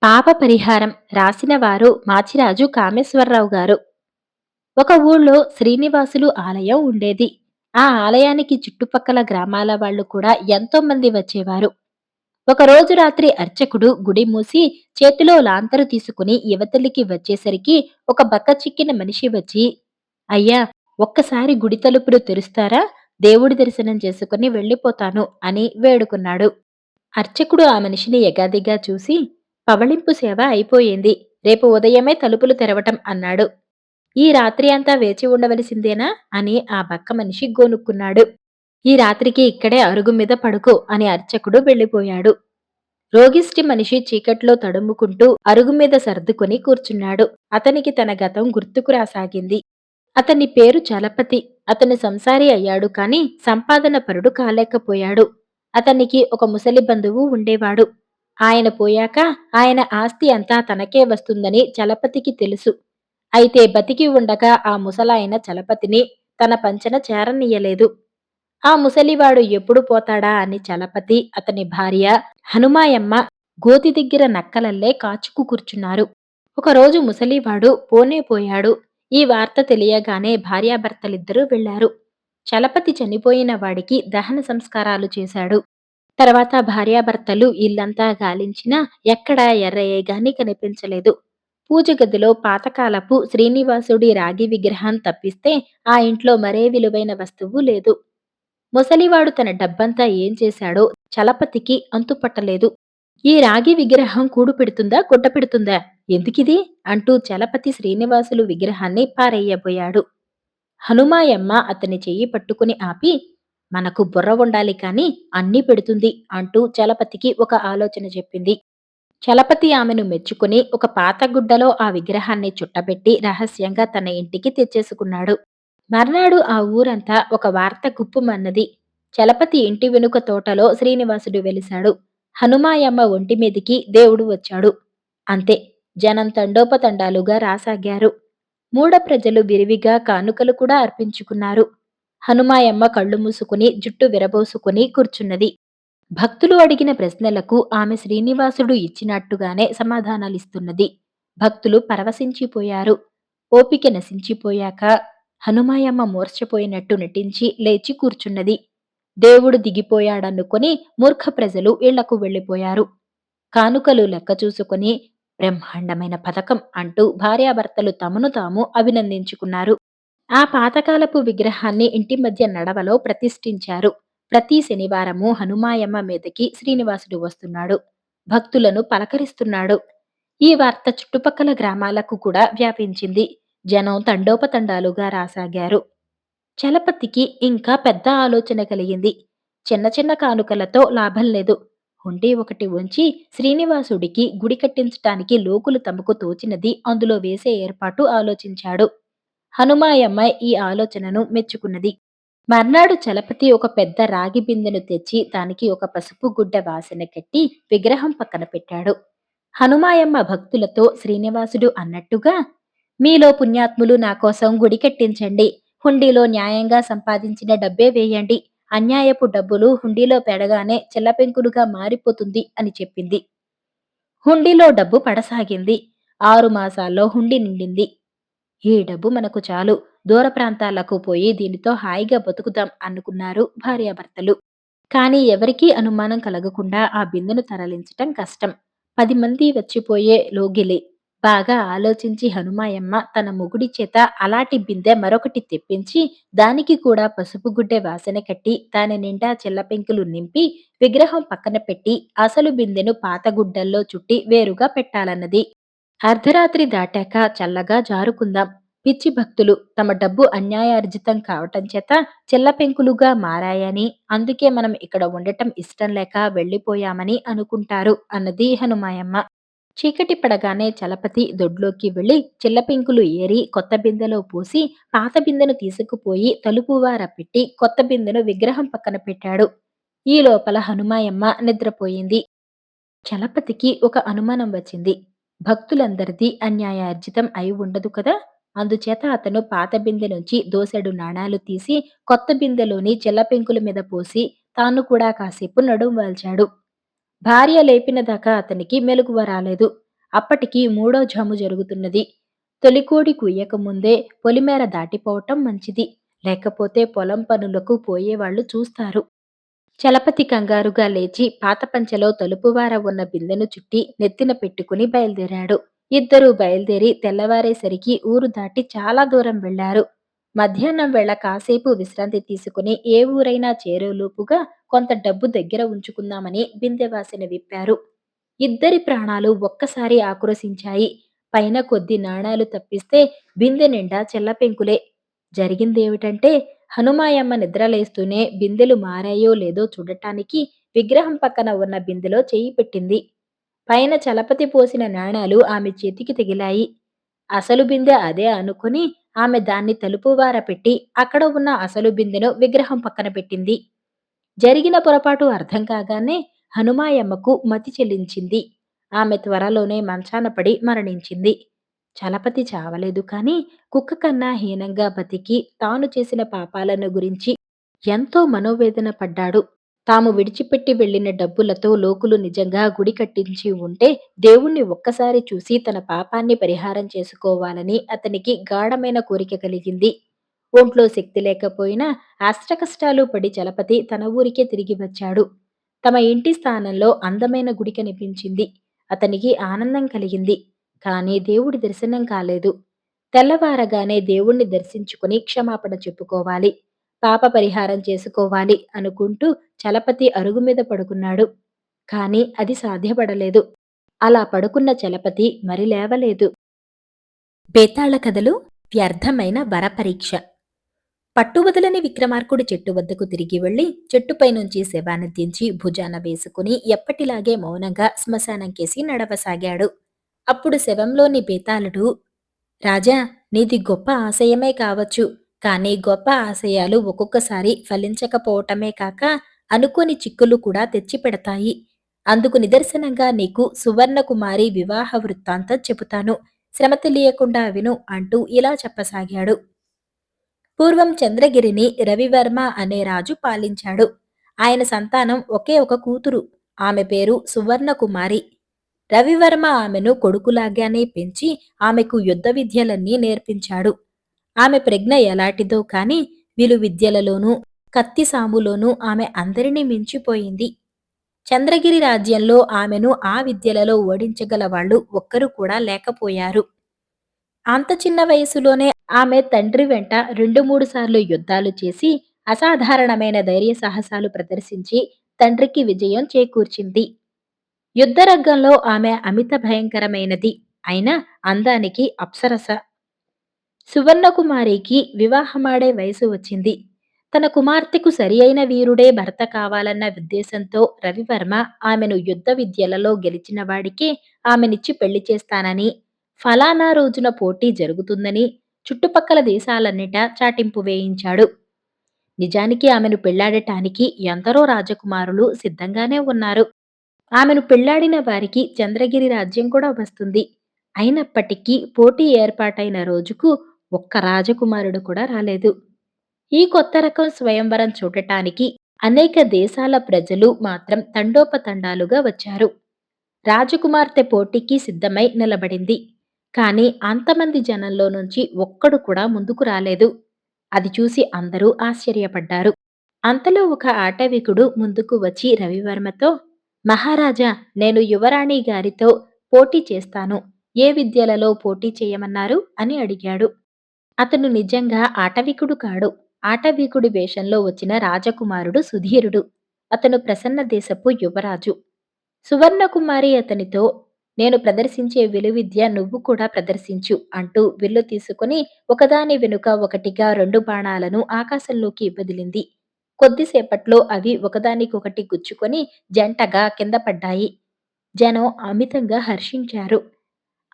పాప పరిహారం రాసిన వారు మాచిరాజు కామేశ్వరరావు గారు. ఒక ఊళ్ళో శ్రీనివాసులు ఆలయం ఉండేది. ఆ ఆలయానికి చుట్టుపక్కల గ్రామాల వాళ్ళు కూడా ఎంతో మంది వచ్చేవారు. ఒకరోజు రాత్రి అర్చకుడు గుడి మూసి చేతిలో లాంతరు తీసుకుని యువతలికి వచ్చేసరికి ఒక బక్కచిక్కిన మనిషి వచ్చి, అయ్యా, ఒక్కసారి గుడి తలుపులు తెరుస్తారా? దేవుడి దర్శనం చేసుకుని వెళ్ళిపోతాను అని వేడుకున్నాడు. అర్చకుడు ఆ మనిషిని ఎగాదిగా చూసి, పవళింపు సేవ అయిపోయింది. రేపు ఉదయమే తలుపులు తెరవటం అన్నాడు. ఈ రాత్రి అంతా వేచి ఉండవలసిందేనా అని ఆ బక్క మనిషి గోనుక్కున్నాడు. ఈ రాత్రికి ఇక్కడే అరుగు మీద పడుకో అని అర్చకుడు వెళ్ళిపోయాడు. రోగిష్టి మనిషి చీకట్లో తడుముకుంటూ అరుగు మీద సర్దుకొని కూర్చున్నాడు. అతనికి తన గతం గుర్తుకు రాసాగింది. అతని పేరు చలపతి. అతను సంసారి అయ్యాడు కాని సంపాదన పరుడు కాలేకపోయాడు. అతనికి ఒక ముసలి బంధువు ఉండేవాడు. ఆయన పోయాక ఆయన ఆస్తి అంతా తనకే వస్తుందని చలపతికి తెలుసు. అయితే బతికి ఉండగా ఆ ముసలాయన చలపతిని తన పంచన చేరనీయలేదు. ఆ ముసలివాడు ఎప్పుడు పోతాడా అని చలపతి, అతని భార్య హనుమాయమ్మ గోతి దగ్గర నక్కలల్లే కాచుకు కూర్చున్నారు. ఒకరోజు ముసలివాడు పోనే పోయాడు. ఈ వార్త తెలియగానే భార్యాభర్తలిద్దరూ వెళ్లారు. చలపతి చనిపోయిన వాడికి దహన సంస్కారాలు చేశాడు. తర్వాత భార్యాభర్తలు ఇల్లంతా గాలించినా ఎక్కడా ఎర్రయ్య గాని కనిపించలేదు. పూజ గదిలో పాతకాలపు శ్రీనివాసుడి రాగి విగ్రహం తప్పిస్తే ఆ ఇంట్లో మరే విలువైన వస్తువు లేదు. ముసలివాడు తన డబ్బంతా ఏం చేశాడో చలపతికి అంతుపట్టలేదు. ఈ రాగి విగ్రహం కూడు పెడుతుందా, గుడ్డ పెడుతుందా? ఎందుకిది? అంటూ చలపతి శ్రీనివాసులు విగ్రహాన్ని పారెయ్యబోయాడు. హనుమాయమ్మ అతని చెయ్యి పట్టుకుని ఆపి, మనకు బుర్ర ఉండాలి కాని అన్నీ పెడుతుంది అంటూ చలపతికి ఒక ఆలోచన చెప్పింది. చలపతి ఆమెను మెచ్చుకుని ఒక పాత గుడ్డలో ఆ విగ్రహాన్ని చుట్టబెట్టి రహస్యంగా తన ఇంటికి తెచ్చేసుకున్నాడు. మర్నాడు ఆ ఊరంతా ఒక వార్త గుప్పుమన్నది. చలపతి ఇంటి వెనుక తోటలో శ్రీనివాసుడు వెలిశాడు. హనుమాయమ్మ ఒంటి మీదికి దేవుడు వచ్చాడు. అంతే, జనం తండోపతండాలుగా రాసాగారు. మూఢ ప్రజలు విరివిగా కానుకలు కూడా అర్పించుకున్నారు. హనుమాయమ్మ కళ్ళు మూసుకుని జుట్టు విరబోసుకుని కూర్చున్నది. భక్తులు అడిగిన ప్రశ్నలకు ఆమె శ్రీనివాసుడు ఇచ్చినట్టుగానే సమాధానాలిస్తున్నది. భక్తులు పరవశించిపోయారు. ఓపిక నశించిపోయాక హనుమాయమ్మ మూర్ఛపోయినట్టు నటించి లేచి కూర్చున్నది. దేవుడు దిగిపోయాడనుకొని మూర్ఖ ప్రజలు ఇళ్లకు వెళ్లిపోయారు. కానుకలు లెక్క చూసుకుని బ్రహ్మాండమైన పథకం అంటూ భార్యాభర్తలు తమను తాము అభినందించుకున్నారు. ఆ పాతకాలపు విగ్రహాన్ని ఇంటి మధ్య నడవలో ప్రతిష్ఠించారు. ప్రతి శనివారము హనుమాయమ్మ మీదకి శ్రీనివాసుడు వస్తున్నాడు. భక్తులను పలకరిస్తున్నాడు. ఈ వార్త చుట్టుపక్కల గ్రామాలకు కూడా వ్యాపించింది. జనం తండోపతండాలుగా రాసాగారు. చలపతికి ఇంకా పెద్ద ఆలోచన కలిగింది. చిన్న చిన్న కానుకలతో లాభం లేదు. హుండీ ఒకటి ఉంచి శ్రీనివాసుడికి గుడి కట్టించటానికి లోకులు తమకు తోచినది అందులో వేసే ఏర్పాటు ఆలోచించాడు. హనుమాయమ్మ ఈ ఆలోచనను మెచ్చుకున్నది. మర్నాడు చలపతి ఒక పెద్ద రాగి బిందెను తెచ్చి దానికి ఒక పసుపు గుడ్డ వాసన కట్టి విగ్రహం పక్కన పెట్టాడు. హనుమాయమ్మ భక్తులతో శ్రీనివాసుడు అన్నట్టుగా, మీలో పుణ్యాత్ములు నా కోసం గుడి కట్టించండి. హుండీలో న్యాయంగా సంపాదించిన డబ్బే వేయండి. అన్యాయపు డబ్బులు హుండీలో పెడగానే చెల్లపెంకులుగా మారిపోతుంది అని చెప్పింది. హుండీలో డబ్బు పడసాగింది. 6 మాసాల్లో హుండీ నిండింది. ఈ డబ్బు మనకు చాలు. దూర ప్రాంతాలకు పోయి దీనితో హాయిగా బతుకుదాం అనుకున్నారు భార్యాభర్తలు. కానీ ఎవరికీ అనుమానం కలగకుండా ఆ బిందెను తరలించటం కష్టం. 10 మంది వచ్చిపోయే లోగిలి. బాగా ఆలోచించి హనుమాయమ్మ తన మొగుడి చేత అలాటి బిందె మరొకటి తెప్పించి దానికి కూడా పసుపు గుడ్డె వాసన కట్టి దాని నిండా చిల్లపెంకులు నింపి విగ్రహం పక్కన పెట్టి అసలు బిందెను పాత గుడ్డల్లో చుట్టి వేరుగా పెట్టాలన్నది. అర్ధరాత్రి దాటాక చల్లగా జారుకుందాం. పిచ్చి భక్తులు తమ డబ్బు అన్యాయార్జితం కావటం చేత చెల్లపెంకులుగా మారాయని, అందుకే మనం ఇక్కడ ఉండటం ఇష్టం లేక వెళ్లిపోయామని అనుకుంటారు అన్నది హనుమాయమ్మ. చీకటి పడగానే చలపతి దొడ్లోకి వెళ్లి చిల్లపెంకులు ఏరి కొత్త బిందెలో పోసి పాత బిందెను తీసుకుపోయి తలుపువార పెట్టి కొత్త బిందెను విగ్రహం పక్కన పెట్టాడు. ఈ లోపల హనుమాయమ్మ నిద్రపోయింది. చలపతికి ఒక అనుమానం వచ్చింది. భక్తులందరిది అన్యాయార్జితం అయి ఉండదు కదా! అందుచేత అతను పాత బిందె నుంచి దోసెడు నాణాలు తీసి కొత్త బిందెలోని చెల్లపెంకుల మీద పోసి తాను కూడా కాసేపు నడుం వాల్చాడు. భార్య లేపిన దాకా అతనికి మెలకువ రాలేదు. అప్పటికి మూడో జాము జరుగుతున్నది. తొలికోడి కుయ్యకముందే పొలిమేర దాటిపోవటం మంచిది. లేకపోతే పొలం పనులకు పోయేవాళ్ళు చూస్తారు. చలపతి కంగారుగా లేచి పాత పంచెలో తలుపువార ఉన్న బిందెను చుట్టి నెత్తిన పెట్టుకుని బయలుదేరాడు. ఇద్దరూ బయలుదేరి తెల్లవారేసరికి ఊరు దాటి చాలా దూరం వెళ్లారు. మధ్యాహ్నం వేళ కాసేపు విశ్రాంతి తీసుకుని ఏ ఊరైనా చేరేలోపుగా కొంత డబ్బు దగ్గర ఉంచుకుందామని బిందెవాసిని విప్పారు. ఇద్దరి ప్రాణాలు ఒక్కసారి ఆక్రోశించాయి. పైన కొద్ది నాణాలు తప్పిస్తే బిందె నిండా చెల్లపెంకులే. జరిగిందేమిటంటే హనుమాయమ్మ నిద్రలేస్తూనే బిందెలు మారాయో లేదో చూడటానికి విగ్రహం పక్కన ఉన్న బిందెలో చెయ్యి పెట్టింది. పైన చలపతి పోసిన నాణాలు ఆమె చేతికి తగిలాయి. అసలు బిందె అదే అనుకుని ఆమె దాన్ని తలుపువార పెట్టి అక్కడ ఉన్న అసలు బిందెను విగ్రహం పక్కన పెట్టింది. జరిగిన పొరపాటు అర్థం కాగానే హనుమాయమ్మకు మతి చెల్లించింది. ఆమె త్వరలోనే మంచాన పడి మరణించింది. చలపతి చావలేదు కాని కుక్క కన్నా హీనంగా బతికి తాను చేసిన పాపాలను గురించి ఎంతో మనోవేదన పడ్డాడు. తాము విడిచిపెట్టి వెళ్లిన డబ్బులతో లోకులు నిజంగా గుడి కట్టించి ఉంటే దేవుణ్ణి ఒక్కసారి చూసి తన పాపాన్ని పరిహారం చేసుకోవాలని అతనికి గాఢమైన కోరిక కలిగింది. ఒంట్లో శక్తి లేకపోయినా అష్టకష్టాలు పడి చలపతి తన ఊరికే తిరిగి వచ్చాడు. తమ ఇంటి స్థానంలో అందమైన గుడి కనిపించింది. అతనికి ఆనందం కలిగింది. కానీ దేవుడి దర్శనం కాలేదు. తెల్లవారగానే దేవుణ్ణి దర్శించుకుని క్షమాపణ చెప్పుకోవాలి. పాప పరిహారం చేసుకోవాలి అనుకుంటూ చలపతి అరుగు మీద పడుకున్నాడు. కాని అది సాధ్యపడలేదు. అలా పడుకున్న చలపతి మరి లేవలేదు. బేతాళ కథలు వ్యర్థమైన వరపరీక్ష. పట్టువదలని విక్రమార్కుడు చెట్టు వద్దకు తిరిగి వెళ్లి చెట్టుపై నుంచి శవాన్ని దించి భుజాన వేసుకుని ఎప్పటిలాగే మౌనంగా శ్మశానం కేసి నడవసాగాడు. అప్పుడు శవంలోని బేతాళుడు, రాజా, నీది గొప్ప ఆశయమే కావచ్చు. కానీ గొప్ప ఆశయాలు ఒక్కొక్కసారి ఫలించకపోవటమే కాక అనుకోని చిక్కులు కూడా తెచ్చిపెడతాయి. అందుకు నిదర్శనంగా నీకు సువర్ణకుమారి వివాహ వృత్తాంతం చెబుతాను. శ్రమ తెలియకుండా విను అంటూ ఇలా చెప్పసాగాడు. పూర్వం చంద్రగిరిని రవివర్మ అనే రాజు పాలించాడు. ఆయన సంతానం ఒకే ఒక కూతురు. ఆమె పేరు సువర్ణకుమారి. రవివర్మ ఆమెను కొడుకులాగానే పెంచి ఆమెకు యుద్ధ విద్యలన్నీ నేర్పించాడు. ఆమె ప్రజ్ఞ ఎలాంటిదో కాని విలువిద్యలలోనూ కత్తిసాములోనూ ఆమె అందరినీ మించిపోయింది. చంద్రగిరి రాజ్యంలో ఆమెను ఆ విద్యలలో ఓడించగల వాళ్ళు ఒక్కరు కూడా లేకపోయారు. అంత చిన్న వయసులోనే ఆమె తండ్రి వెంట 2, 3 సార్లు యుద్ధాలు చేసి అసాధారణమైన ధైర్య సాహసాలు ప్రదర్శించి తండ్రికి విజయం చేకూర్చింది. యుద్ధరంగంలో ఆమె అమిత భయంకరమైనది అయినా అందానికి అప్సరస. సువర్ణకుమారికి వివాహమాడే వయసు వచ్చింది. తన కుమార్తెకు సరి అయిన వీరుడే భర్త కావాలన్న ఉద్దేశంతో రవివర్మ ఆమెను యుద్ధ విద్యలలో గెలిచిన వాడికే ఆమెనిచ్చి పెళ్లి చేస్తానని, ఫలానా రోజున పోటీ జరుగుతుందని చుట్టుపక్కల దేశాలన్నిటా చాటింపు వేయించాడు. నిజానికి ఆమెను పెళ్లాడటానికి ఎందరో రాజకుమారులు సిద్ధంగానే ఉన్నారు. ఆమెను పెళ్లాడిన వారికి చంద్రగిరి రాజ్యం కూడా వస్తుంది. అయినప్పటికీ పోటీ ఏర్పాటైన రోజుకు ఒక్క రాజకుమారుడు కూడా రాలేదు. ఈ కొత్త రకం స్వయంవరం చూడటానికి అనేక దేశాల ప్రజలు మాత్రం తండోపతండాలుగా వచ్చారు. రాజకుమార్తె పోటీకి సిద్ధమై నిలబడింది. కాని అంతమంది జనంలో నుంచి ఒక్కడు కూడా ముందుకు రాలేదు. అది చూసి అందరూ ఆశ్చర్యపడ్డారు. అంతలో ఒక ఆటవికుడు ముందుకు వచ్చి రవివర్మతో, మహారాజా, నేను యువరాణి గారితో పోటీ చేస్తాను. ఏ విద్యలలో పోటీ చేయమన్నారు అని అడిగాడు. అతను నిజంగా ఆటవికుడు కాడు. ఆటవికుడి వేషంలో వచ్చిన రాజకుమారుడు సుధీరుడు. అతను ప్రసన్న దేశపు యువరాజు. సువర్ణకుమారి అతనితో, నేను ప్రదర్శించే విలువిద్య నువ్వు కూడా ప్రదర్శించు అంటూ విల్లు తీసుకుని ఒకదాని వెనుక ఒకటిగా 2 బాణాలను ఆకాశంలోకి వదిలింది. కొద్దిసేపట్లో అవి ఒకదానికొకటి గుచ్చుకొని జంటగా కింద పడ్డాయి. జనం అమితంగా హర్షించారు.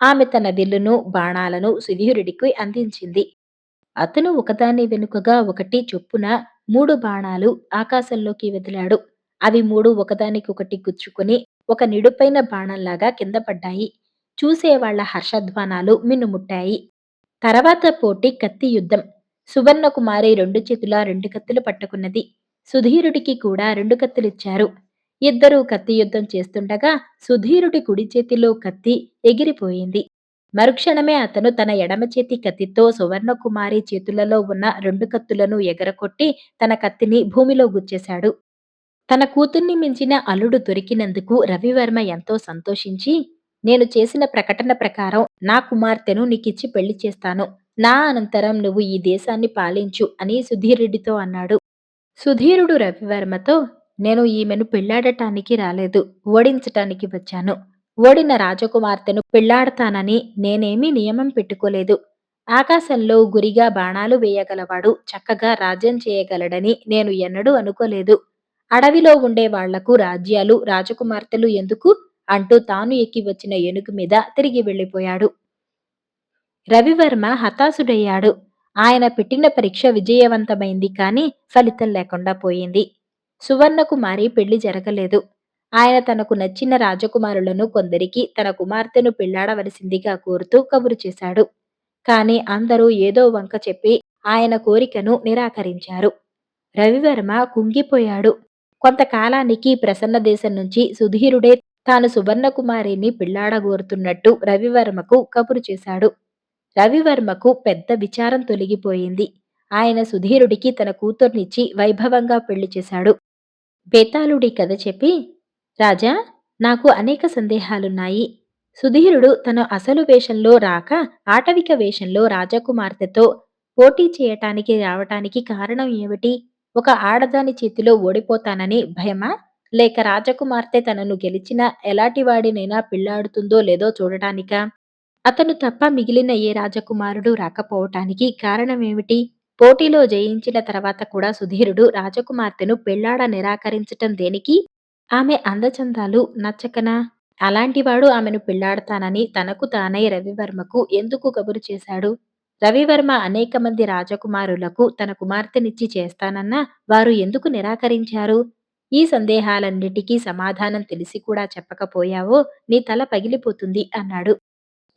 ఆమె తన విల్లును బాణాలను సుధీరుడికి అందించింది. అతను ఒకదాని వెనుకగా ఒకటి చొప్పున 3 బాణాలు ఆకాశంలోకి వదిలాడు. అవి 3 ఒకదానికొకటి గుచ్చుకుని ఒక నిడుపైన బాణంలాగా కింద పడ్డాయి. చూసేవాళ్ల హర్షధ్వానాలు మిన్నుముట్టాయి. తర్వాత పోటీ కత్తి యుద్ధం. సువర్ణకుమారి 2 చేతులా 2 కత్తులు పట్టుకున్నది. సుధీరుడికి కూడా 2 కత్తులిచ్చారు. ఇద్దరూ కత్తి యుద్ధం చేస్తుండగా సుధీరుడి కుడి చేతిలో కత్తి ఎగిరిపోయింది. మరుక్షణమే అతను తన ఎడమ చేతి కత్తితో సువర్ణకుమారి చేతులలో ఉన్న రెండు కత్తులను ఎగరకొట్టి తన కత్తిని భూమిలో గుచ్చేశాడు. తన కూతుర్ని మించిన అల్లుడు దొరికినందుకు రవివర్మ ఎంతో సంతోషించి, నేను చేసిన ప్రకటన ప్రకారం నా కుమార్తెను నీకిచ్చి పెళ్లి చేస్తాను. నా అనంతరం నువ్వు ఈ దేశాన్ని పాలించు అని సుధీరుడితో అన్నాడు. సుధీరుడు రవివర్మతో, నేను ఈమెను పెళ్లాడటానికి రాలేదు, ఓడించటానికి వచ్చాను. ఓడిన రాజకుమార్తెను పెళ్లాడతానని నేనేమీ నియమం పెట్టుకోలేదు. ఆకాశంలో గురిగా బాణాలు వేయగలవాడు చక్కగా రాజ్యం చేయగలడని నేను ఎన్నడూ అనుకోలేదు. అడవిలో ఉండే వాళ్లకు రాజ్యాలు, రాజకుమార్తెలు ఎందుకు? అంటూ తాను ఎక్కి వచ్చిన ఏనుగు మీద తిరిగి వెళ్ళిపోయాడు. రవివర్మ హతాశుడయ్యాడు. ఆయన పెట్టిన పరీక్ష విజయవంతమైంది కాని ఫలితం లేకుండా పోయింది. సువర్ణకుమారి పెళ్లి జరగలేదు. ఆయన తనకు నచ్చిన రాజకుమారులను కొందరికి తన కుమార్తెను పెళ్లాడవలసిందిగా కోరుతూ కబురు చేశాడు. కాని అందరూ ఏదో వంక చెప్పి ఆయన కోరికను నిరాకరించారు. రవివర్మ కుంగిపోయాడు. కొంతకాలానికి ప్రసన్న దేశం నుంచి సుధీరుడే తాను సువర్ణకుమారిని పెళ్లాడగోరుతున్నట్టు రవివర్మకు కబురు చేశాడు. రవివర్మకు పెద్ద విచారం తొలగిపోయింది. ఆయన సుధీరుడికి తన కూతుర్నిచ్చి వైభవంగా పెళ్లి చేశాడు. బేతాళుడి కథ చెప్పి, రాజా, నాకు అనేక సందేహాలున్నాయి. సుధీరుడు తన అసలు వేషంలో రాక ఆటవిక వేషంలో రాజకుమార్తెతో పోటీ చేయటానికి రావటానికి కారణం ఏమిటి? ఒక ఆడదాని చేతిలో ఓడిపోతానని భయమా? లేక రాజకుమార్తె తనను గెలిచిన ఎలాంటి వాడినైనా పెళ్లాడుతుందో లేదో చూడటానికా? అతను తప్ప మిగిలిన ఏ రాజకుమారుడు రాకపోవటానికి కారణమేమిటి? పోటీలో జయించిన తర్వాత కూడా సుధీరుడు రాజకుమార్తెను పెళ్లాడ నిరాకరించటం దేనికి? ఆమె అందచందాలు నచ్చకనా? అలాంటివాడు ఆమెను పెళ్లాడతానని తనకు తానై రవివర్మకు ఎందుకు కబురు చేశాడు? రవివర్మ అనేక మంది రాజకుమారులకు తన కుమార్తెనిచ్చి చేస్తానన్నా వారు ఎందుకు నిరాకరించారు? ఈ సందేహాలన్నిటికీ సమాధానం తెలిసి కూడా చెప్పకపోయావో నీ తల పగిలిపోతుంది అన్నాడు.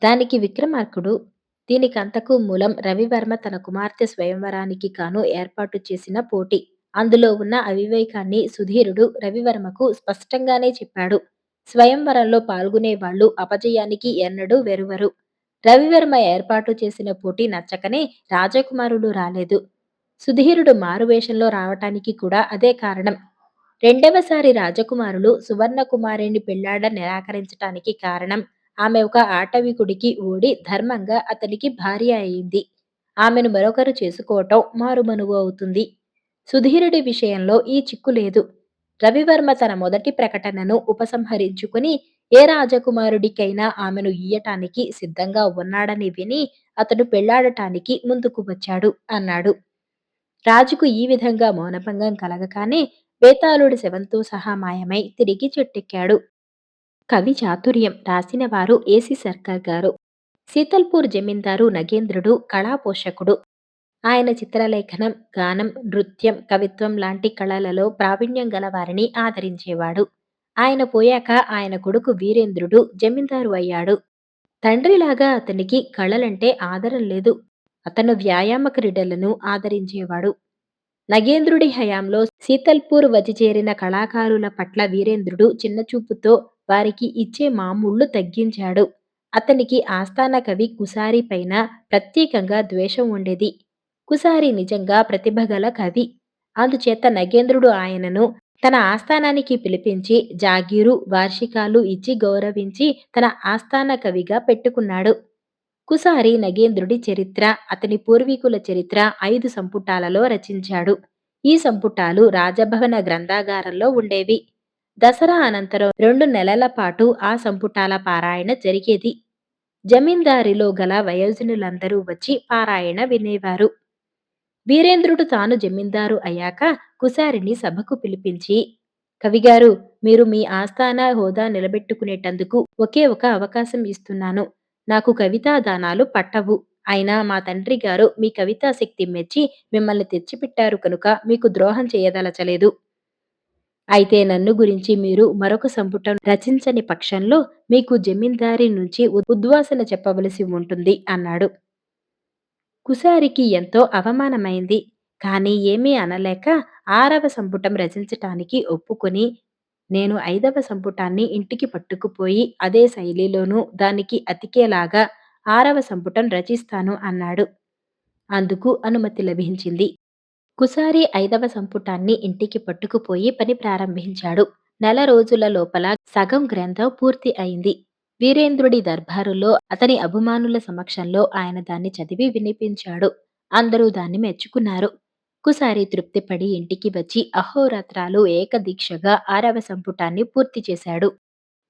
దానికి విక్రమార్కుడు, దీనికంతకు మూలం రవివర్మ తన కుమార్తె స్వయంవరానికి కాను ఏర్పాటు చేసిన పోటీ. అందులో ఉన్న అవివేకాన్ని సుధీరుడు రవివర్మకు స్పష్టంగానే చెప్పాడు. స్వయంవరంలో పాల్గొనేవాళ్లు అపజయానికి ఎన్నడూ వెరువరు. రవివర్మ ఏర్పాటు చేసిన పోటీ నచ్చకనే రాజకుమారులు రాలేదు. సుధీరుడు మారువేషంలో రావటానికి కూడా అదే కారణం. రెండవసారి రాజకుమారులు సువర్ణకుమారిని పెళ్లాడ నిరాకరించటానికి కారణం ఆమె ఒక ఆటవికుడికి ఓడి ధర్మంగా అతనికి భార్య అయింది. ఆమెను మరొకరు చేసుకోవటం మారుమనువు అవుతుంది. సుధీరుడి విషయంలో ఈ చిక్కు లేదు. రవివర్మ తన మొదటి ప్రకటనను ఉపసంహరించుకుని ఏ రాజకుమారుడికైనా ఆమెను ఇయ్యటానికి సిద్ధంగా ఉన్నాడని విని అతడు పెళ్లాడటానికి ముందుకు వచ్చాడు అన్నాడు. రాజుకు ఈ విధంగా మౌనభంగం కలగగానే బేతాళుడి శవంతో సహా మాయమై తిరిగి చెట్టెక్కాడు. కవి చాతుర్యం రాసిన వారు ఏసి సర్కార్ గారు. సీతల్పూర్ జమీందారు నగేంద్రుడు కళా పోషకుడు. ఆయన చిత్రలేఖనం, గానం, నృత్యం, కవిత్వం లాంటి కళలలో ప్రావీణ్యం గల వారిని ఆదరించేవాడు. ఆయన పోయాక ఆయన కొడుకు వీరేంద్రుడు జమీందారు అయ్యాడు. తండ్రిలాగా అతనికి కళలంటే ఆదరం లేదు. అతను వ్యాయామ క్రీడలను ఆదరించేవాడు. నగేంద్రుడి హయాంలో సీతల్పూర్ వచ్చి చేరిన కళాకారుల పట్ల వీరేంద్రుడు చిన్నచూపుతో వారికి ఇచ్చే మామూళ్లు తగ్గించాడు. అతనికి ఆస్థాన కవి కుసారి పైన ప్రత్యేకంగా ద్వేషం ఉండేది. కుసారి నిజంగా ప్రతిభగల కవి. అందుచేత నగేంద్రుడు ఆయనను తన ఆస్థానానికి పిలిపించి జాగీరు, వార్షికాలు ఇచ్చి గౌరవించి తన ఆస్థాన కవిగా పెట్టుకున్నాడు. కుసారి నగేంద్రుడి చరిత్ర, అతని పూర్వీకుల చరిత్ర 5 సంపుటాలలో రచించాడు. ఈ సంపుటాలు రాజభవన గ్రంథాగారంలో ఉండేవి. దసరా అనంతరం 2 నెలల పాటు ఆ సంపుటాల పారాయణ జరిగేది. జమీందారిలో గల వయోజనులందరూ వచ్చి పారాయణ వినేవారు. వీరేంద్రుడు తాను జమీందారు అయ్యాక కుసారిని సభకు పిలిపించి, కవిగారు, మీరు మీ ఆస్థాన హోదా నిలబెట్టుకునేటందుకు ఒకే ఒక అవకాశం ఇస్తున్నాను. నాకు కవితా దానాలు పట్టవు. అయినా మా తండ్రి గారు మీ కవితా శక్తి మెచ్చి మిమ్మల్ని తెచ్చిపెట్టారు కనుక మీకు ద్రోహం చేయదలచలేదు. అయితే నన్ను గురించి మీరు మరొక సంపుటం రచించని పక్షంలో మీకు జమీందారి నుంచి ఉద్వాసన చెప్పవలసి ఉంటుంది అన్నాడు. కుసారికి ఎంతో అవమానమైంది. కాని ఏమీ అనలేక 6వ సంపుటం రచించటానికి ఒప్పుకొని నేను ఐదవ సంపుటాన్ని ఇంటికి పట్టుకుపోయి అదే శైలిలోనూ దానికి అతికేలాగా ఆరవ సంపుటం రచిస్తాను అన్నాడు. అందుకు అనుమతి లభించింది. కుసారి ఐదవ సంపుటాన్ని ఇంటికి పట్టుకుపోయి పని ప్రారంభించాడు. నెల రోజుల లోపల సగం గ్రంథం పూర్తి అయింది. వీరేంద్రుడి దర్బారులో అతని అభిమానుల సమక్షంలో ఆయన దాన్ని చదివి వినిపించాడు. అందరూ దాన్ని మెచ్చుకున్నారు. కుసారి తృప్తిపడి ఇంటికి వచ్చి అహోరాత్రాలు ఏకదీక్షగా ఆరవ సంపుటాన్ని పూర్తి చేశాడు.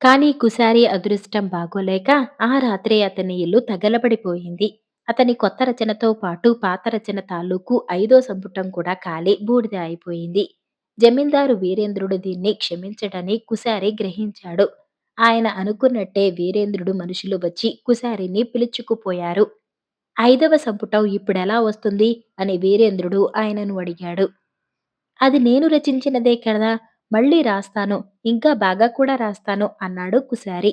కానీ కుశారి అదృష్టం బాగోలేక ఆ రాత్రే అతని ఇల్లు తగలబడిపోయింది. అతని కొత్త రచనతో పాటు పాత రచన తాలూకు ఐదో సంపుటం కూడా కాలి బూడిద అయిపోయింది. జమీందారు వీరేంద్రుడు దీన్ని క్షమించడని కుశారి గ్రహించాడు. ఆయన అనుకున్నట్టే వీరేంద్రుడు మనుషులు వచ్చి కుశారిని పిలుచుకుపోయారు. ఐదవ సంపుటం ఇప్పుడెలా వస్తుంది అని వీరేంద్రుడు ఆయనను అడిగాడు. అది నేను రచించినదే కదా! మళ్ళీ రాస్తాను. ఇంకా బాగా కూడా రాస్తాను అన్నాడు కుశారి.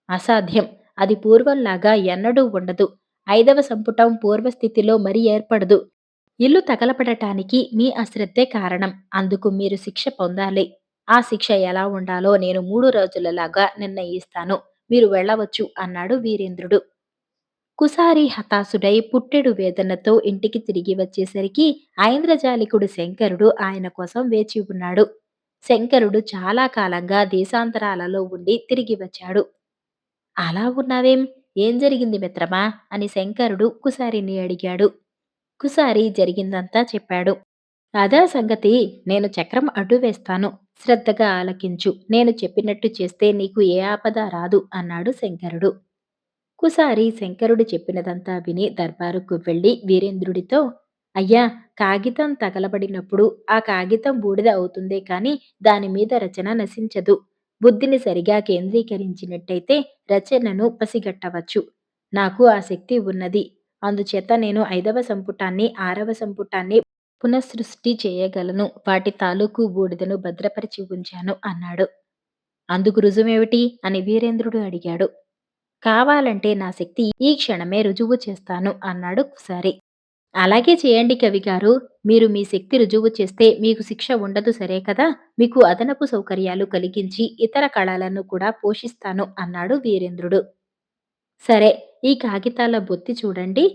అసాధ్యం. అది పూర్వంలాగా ఎన్నడూ ఉండదు. ఐదవ సంపుటం పూర్వస్థితిలో మరి ఏర్పడదు. ఇల్లు తగలబడటానికి మీ అశ్రద్ధే కారణం. అందుకు మీరు శిక్ష పొందాలి. ఆ శిక్ష ఎలా ఉండాలో నేను 3 రోజులలాగా నిర్ణయిస్తాను. మీరు వెళ్ళవచ్చు అన్నాడు వీరేంద్రుడు. కుసారి హతాశుడై పుట్టెడు వేదనతో ఇంటికి తిరిగి వచ్చేసరికి ఐంద్రజాలికుడు శంకరుడు ఆయన కోసం వేచి ఉన్నాడు. శంకరుడు చాలా కాలంగా దేశాంతరాలలో ఉండి తిరిగి వచ్చాడు. అలా ఉన్నావేం? ఏం జరిగింది మిత్రమా అని శంకరుడు కుసారిని అడిగాడు. కుసారి జరిగిందంతా చెప్పాడు. అదా సంగతి. నేను చక్రం అడ్డు వేస్తాను. శ్రద్ధగా ఆలకించు. నేను చెప్పినట్టు చేస్తే నీకు ఏ ఆపద రాదు అన్నాడు శంకరుడు. కుసారి శంకరుడు చెప్పినదంతా విని దర్బారుకు వెళ్లి వీరేంద్రుడితో, అయ్యా, కాగితం తగలబడినప్పుడు ఆ కాగితం బూడిద అవుతుందే కాని దానిమీద రచన నశించదు. బుద్ధిని సరిగా కేంద్రీకరించినట్టయితే రచనను పసిగట్టవచ్చు. నాకు ఆ శక్తి ఉన్నది. అందుచేత నేను ఐదవ సంపుటాన్ని ఆరవ సంపుటాన్ని పునఃసృష్టి చేయగలను. వాటి తాలూకు బూడిదను భద్రపరిచి ఉంచాను అన్నాడు. అందుకు రుజువేమిటి అని వీరేంద్రుడు అడిగాడు. కావాలంటే నా శక్తి ఈ క్షణమే రుజువు చేస్తాను అన్నాడు కుసారి. అలాగే చేయండి కవిగారు. మీరు మీ శక్తి రుజువు చేస్తే మీకు శిక్ష ఉండదు సరే కదా! మీకు అదనపు సౌకర్యాలు కలిగించి ఇతర కళలను కూడా పోషిస్తాను అన్నాడు వీరేంద్రుడు. సరే, ఈ కాగితాల బొత్తి చూడండి.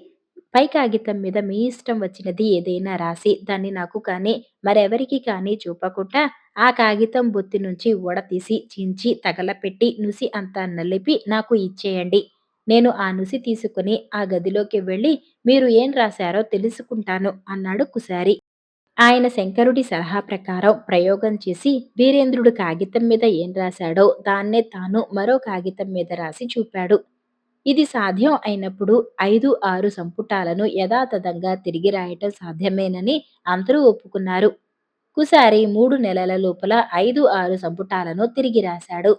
పై కాగితం మీద మీ ఇష్టం వచ్చినది ఏదైనా రాసి దాన్ని నాకు కానీ మరెవరికి కానీ చూపకుండా ఆ కాగితం బొత్తి నుంచి ఊడతీసి చించి తగలపెట్టి నుసి అంతా నలిపి నాకు ఇచ్చేయండి. నేను ఆ నుసి తీసుకుని ఆ గదిలోకి వెళ్ళి మీరు ఏం రాశారో తెలుసుకుంటాను అన్నాడు కుశారి. ఆయన శంకరుడి సలహా ప్రకారం ప్రయోగం చేసి వీరేంద్రుడు కాగితం మీద ఏం రాశాడో దాన్నే తాను మరో కాగితం మీద రాసి చూపాడు. ఇది సాధ్యం అయినప్పుడు 5, 6 సంపుటాలను యథాతథంగా తిరిగి రాయటం సాధ్యమేనని అందరూ ఒప్పుకున్నారు. కుసారి 3 నెలల లోపల 5, 6 సంపుటాలను తిరిగి రాశాడు.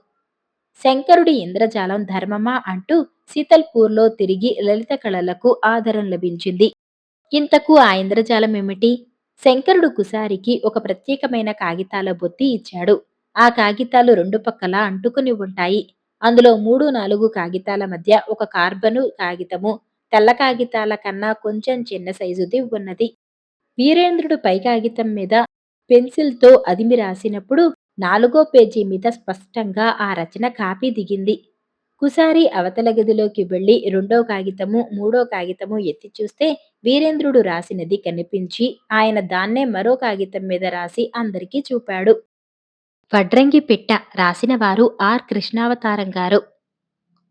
శంకరుడి ఇంద్రజాలం ధర్మమా అంటూ సీతల్పూర్లో తిరిగి లలిత కళలకు ఆదరం లభించింది. ఇంతకు ఆ ఇంద్రజాలం ఏమిటి? శంకరుడు కుశారికి ఒక ప్రత్యేకమైన కాగితాల బొత్తి ఇచ్చాడు. ఆ కాగితాలు రెండు పక్కలా అంటుకుని ఉంటాయి. అందులో 3, 4 కాగితాల మధ్య ఒక కార్బను కాగితము తెల్ల కాగితాల కన్నా కొంచెం చిన్న సైజుది ఉన్నది. వీరేంద్రుడు పై కాగితం మీద పెన్సిల్తో అదిమి రాసినప్పుడు 4వ పేజీ మీద స్పష్టంగా ఆ రచన కాపీ దిగింది. కుసారి అవతల గదిలోకి వెళ్లి రెండో కాగితము, మూడో కాగితము ఎత్తి చూస్తే వీరేంద్రుడు రాసినది కనిపించి ఆయన దాన్నే మరో కాగితం మీద రాసి అందరికీ చూపాడు. వడ్రంగి పిట్ట రాసిన వారు ఆర్ కృష్ణావతారం గారు.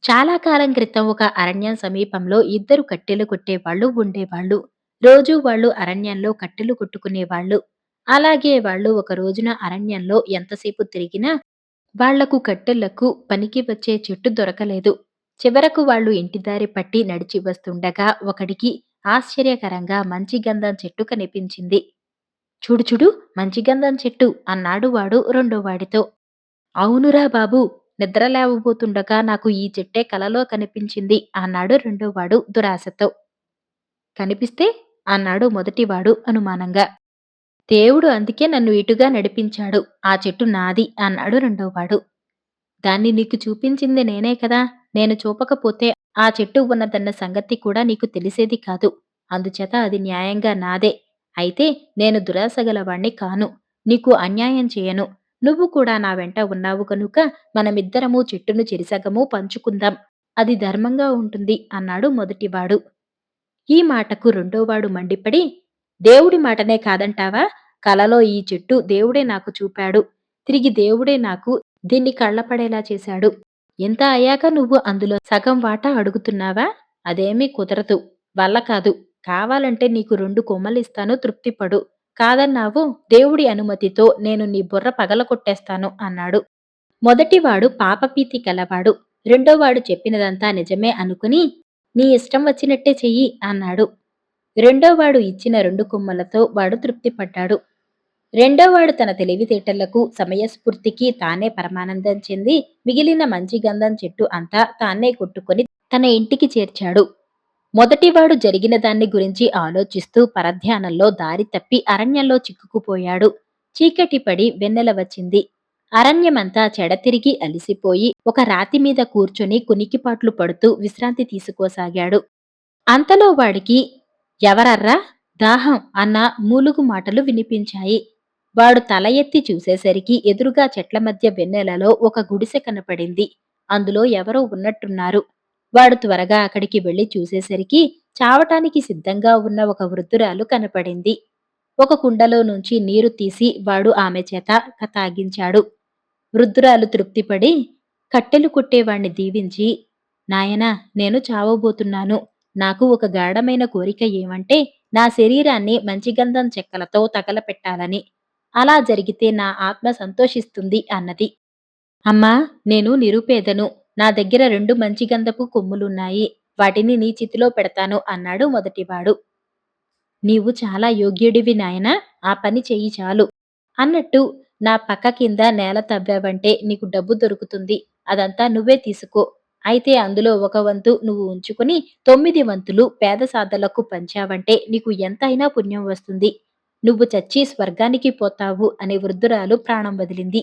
చాలా కాలం క్రితం ఒక అరణ్యం సమీపంలో ఇద్దరు కట్టెలు కొట్టేవాళ్ళు ఉండేవాళ్ళు. రోజూ వాళ్ళు అరణ్యంలో కట్టెలు కొట్టుకునేవాళ్ళు. అలాగే వాళ్ళు ఒక రోజున అరణ్యంలో ఎంతసేపు తిరిగినా వాళ్లకు కట్టెలకు పనికి వచ్చే చెట్టు దొరకలేదు. చివరకు వాళ్ళు ఇంటిదారి పట్టి నడిచి వస్తుండగా ఒకడికి ఆశ్చర్యకరంగా మంచిగంధం చెట్టు కనిపించింది. చూడు చూడు, మంచిగంధం చెట్టు అన్నాడు వాడు రెండో వాడితో. అవునురా బాబూ, నిద్ర లేవబోతుండగా నాకు ఈ చెట్టే కలలో కనిపించింది అన్నాడు రెండోవాడు దురాశతో. కనిపిస్తే అన్నాడు మొదటివాడు అనుమానంగా. దేవుడు అందుకే నన్ను ఇటుగా నడిపించాడు. ఆ చెట్టు నాది అన్నాడు రెండోవాడు. దాన్ని నీకు చూపించింది నేనే కదా! నేను చూపకపోతే ఆ చెట్టు ఉన్నదన్న సంగతి కూడా నీకు తెలిసేది కాదు. అందుచేత అది న్యాయంగా నాదే. అయితే నేను దురాశగలవాణ్ణి కాను. నీకు అన్యాయం చేయను. నువ్వు కూడా నా వెంట ఉన్నావు కనుక మనమిద్దరము చెట్టును చెరిసగము పంచుకుందాం. అది ధర్మంగా ఉంటుంది అన్నాడు మొదటివాడు. ఈ మాటకు రెండోవాడు మండిపడి, దేవుడి మాటనే కాదంటావా? కలలో ఈ చెట్టు దేవుడే నాకు చూపాడు. తిరిగి దేవుడే నాకు దీన్ని కళ్ళపడేలా చేశాడు. ఇంత అయ్యాక నువ్వు అందులో సగం వాటా అడుగుతున్నావా? అదేమీ కుదరదు. వల్ల కాదు. కావాలంటే నీకు 2 కొమ్మలిస్తాను తృప్తిపడు. కాదన్నావు దేవుడి అనుమతితో నేను నీ బుర్ర పగలగొట్టేస్తాను అన్నాడు. మొదటివాడు పాపభీతి కలవాడు. రెండోవాడు చెప్పినదంతా నిజమే అనుకుని, నీ ఇష్టం వచ్చినట్టే చెయ్యి అన్నాడు. రెండోవాడు ఇచ్చిన 2 కొమ్మలతో వాడు తృప్తిపడ్డాడు. రెండోవాడు తన తెలివితేటలకు, సమయస్ఫూర్తికి తానే పరమానందం చెంది, మిగిలిన మంచి గంధం చెట్టు అంతా తానే కొట్టుకొని తన ఇంటికి చేర్చాడు. మొదటివాడు జరిగిన దాన్ని గురించి ఆలోచిస్తూ పరధ్యానంలో దారి తప్పి అరణ్యంలో చిక్కుకుపోయాడు. చీకటి పడి వెన్నెల వచ్చింది. అరణ్యమంతా చెడతిరిగి అలిసిపోయి ఒక రాతి మీద కూర్చొని కునికిపాట్లు పడుతూ విశ్రాంతి తీసుకోసాగాడు. అంతలో వాడికి ఎవరర్రా దాహం అన్న మూలుగు మాటలు వినిపించాయి. వాడు తల ఎత్తి చూసేసరికి ఎదురుగా చెట్ల మధ్య వెన్నెలలో ఒక గుడిసె కనపడింది. అందులో ఎవరో ఉన్నట్టున్నారు. వాడు త్వరగా అక్కడికి వెళ్లి చూసేసరికి చావటానికి సిద్ధంగా ఉన్న ఒక వృద్ధురాలు కనపడింది. ఒక కుండలో నుంచి నీరు తీసి వాడు ఆమె చేత తాగించాడు. వృద్ధురాలు తృప్తిపడి కట్టెలు కొట్టేవాణ్ణి దీవించి, నాయనా నేను చావబోతున్నాను. నాకు ఒక గాఢమైన కోరిక ఏమంటే నా శరీరాన్ని మంచి గంధం చెక్కలతో తగలపెట్టాలని. అలా జరిగితే నా ఆత్మ సంతోషిస్తుంది అన్నది. అమ్మా నేను నిరుపేదను. నా దగ్గర 2 మంచి గంధపు కొమ్ములున్నాయి. వాటిని నీ చితిలో పెడతాను అన్నాడు మొదటివాడు. నీవు చాలా యోగ్యుడివి నాయనా, ఆ పని చెయ్యి చాలు. అన్నట్టు నా పక్క కింద నేల తవ్వావంటే నీకు డబ్బు దొరుకుతుంది. అదంతా నువ్వే తీసుకో. అయితే అందులో ఒక వంతు నువ్వు ఉంచుకుని 9 వంతులు పేద సాదలకు పంచావంటే నీకు ఎంతైనా పుణ్యం వస్తుంది. నువ్వు చచ్చి స్వర్గానికి పోతావు అని వృద్ధురాలు ప్రాణం వదిలింది.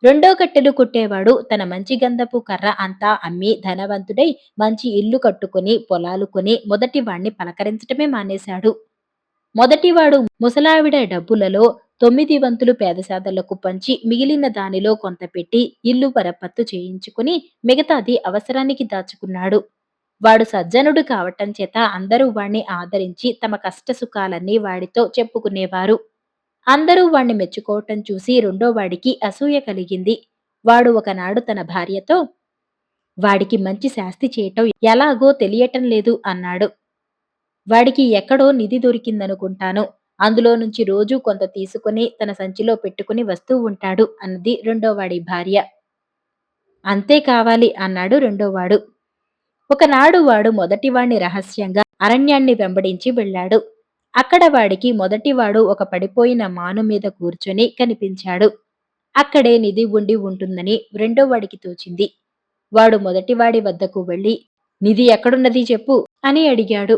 రెండో కట్టెలు కొట్టేవాడు తన మంచి గంధపు కర్ర అంతా అమ్మి ధనవంతుడై మంచి ఇల్లు కట్టుకుని పొలాలు కొని మొదటివాణ్ణి పలకరించటమే మానేశాడు. మొదటివాడు ముసలావిడ డబ్బులలో 9 వంతులు పేదసాదలకు పంచి మిగిలిన దానిలో కొంత పెట్టి ఇల్లు పరపత్తు చేయించుకుని మిగతాది అవసరానికి దాచుకున్నాడు. వాడు సజ్జనుడు కావటం చేత అందరూ వాణ్ణి ఆదరించి తమ కష్టసుఖాలన్నీ వాడితో చెప్పుకునేవారు. అందరూ వాణ్ణి మెచ్చుకోవటం చూసి రెండో వాడికి అసూయ కలిగింది. వాడు ఒకనాడు తన భార్యతో, వాడికి మంచి శాస్తి చేయటం ఎలాగో తెలియటం లేదు అన్నాడు. వాడికి ఎక్కడో నిధి దొరికిందనుకుంటాను. అందులో నుంచి రోజూ కొంత తీసుకుని తన సంచిలో పెట్టుకుని వస్తూ ఉంటాడు అన్నది రెండోవాడి భార్య. అంతే కావాలి అన్నాడు రెండోవాడు. ఒకనాడు వాడు మొదటివాణ్ణి రహస్యంగా అరణ్యాన్ని వెంబడించి వెళ్ళాడు. అక్కడ వాడికి మొదటివాడు ఒక పడిపోయిన మాను మీద కూర్చొని కనిపించాడు. అక్కడే నిధి ఉండి ఉంటుందని రెండోవాడికి తోచింది. వాడు మొదటివాడి వద్దకు వెళ్లి, నిధి ఎక్కడున్నది చెప్పు అని అడిగాడు.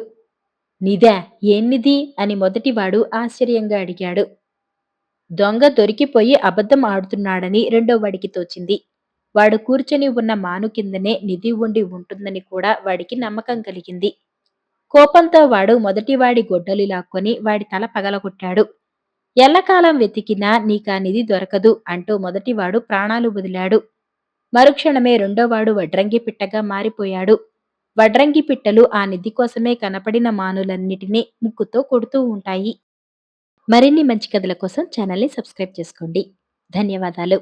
నిధా? ఏం నిధి అని మొదటివాడు ఆశ్చర్యంగా అడిగాడు. దొంగ దొరికిపోయి అబద్ధం ఆడుతున్నాడని రెండోవాడికి తోచింది. వాడు కూర్చొని ఉన్న మాను కిందనే నిధి ఉండి ఉంటుందని కూడా వాడికి నమ్మకం కలిగింది. కోపంతో వాడు మొదటివాడి గొడ్డలి లాక్కొని వాడి తల పగలగొట్టాడు. ఎల్లకాలం వెతికినా నీకా నిధి దొరకదు అంటూ మొదటివాడు ప్రాణాలు వదిలాడు. మరుక్షణమే రెండోవాడు వడ్రంగి పిట్టగా మారిపోయాడు. వడ్రంగి పిట్టలు ఆ నిధి కోసమే కనపడిన మానులన్నిటినీ ముక్కుతో కొడుతూ ఉంటాయి. మరిన్ని మంచి కథల కోసం ఛానల్ని సబ్స్క్రైబ్ చేసుకోండి. ధన్యవాదాలు.